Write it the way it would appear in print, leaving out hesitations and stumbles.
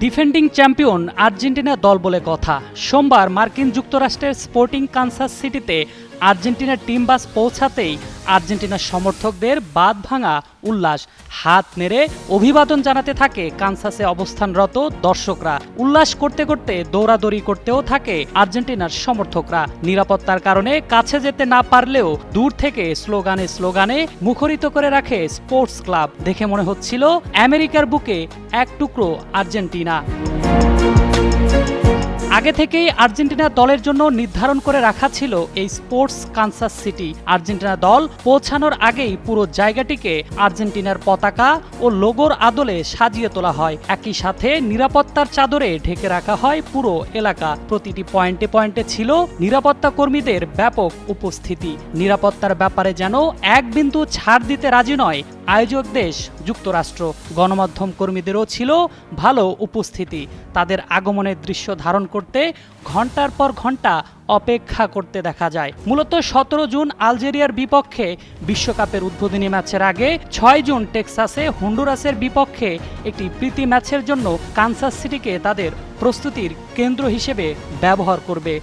Defending champion Argentina দল বলে কথা। সোমবার মার্কিন যুক্তরাষ্ট্রের স্পোর্টিং কানসাস সিটিতে আর্জেন্টিনার টিম বাস পৌঁছাতেই আর্জেন্টিনার সমর্থকদের বাঁধ ভাঙা উল্লাস। হাত নেড়ে অভিবাদন জানাতে থাকে কানসাসে অবস্থানরত দর্শকরা। উল্লাস করতে করতে দৌড়াদৌড়ি করতেও থাকে আর্জেন্টিনার সমর্থকরা। নিরাপত্তার কারণে কাছে যেতে না পারলেও দূর থেকে স্লোগানে স্লোগানে মুখরিত করে রাখে স্পোর্টস ক্লাব। দেখে মনে হচ্ছিল আমেরিকার বুকে এক টুকরো আর্জেন্টিনা। আগে থেকেই আর্জেন্টিনা দলের জন্য নির্ধারণ করে রাখা ছিল এই স্পোর্টস কানসাস সিটি। আর্জেন্টিনা দল পৌঁছানোর আগেই পুরো জায়গাটিকে আর্জেন্টিনার পতাকা ও লোগোর আদলে সাজিয়ে তোলা হয়। একই সাথে নিরাপত্তার চাদরে ঢেকে রাখা হয় পুরো এলাকা। প্রতিটি পয়েন্টে পয়েন্টে ছিল নিরাপত্তা কর্মীদের ব্যাপক উপস্থিতি। নিরাপত্তার ব্যাপারে যেন এক বিন্দু ছাড় দিতে রাজি নয় আয়োজক দেশ যুক্তরাষ্ট্র। গণমাধ্যম কর্মীদেরও ছিল ভালো উপস্থিতি। তাদের আগমনের দৃশ্য ধারণ করতে ঘন্টার পর ঘন্টা অপেক্ষা করতে দেখা যায়। মূলত 17 জুন আলজেরিয়ার বিপক্ষে বিশ্বকাপের উদ্বোধনী ম্যাচের আগে 6 জুন টেক্সাসে হন্ডুরাসের বিপক্ষে একটি প্রীতি ম্যাচের জন্য কানসাস সিটিকে তাদের প্রস্তুতির কেন্দ্র হিসেবে ব্যবহার করবে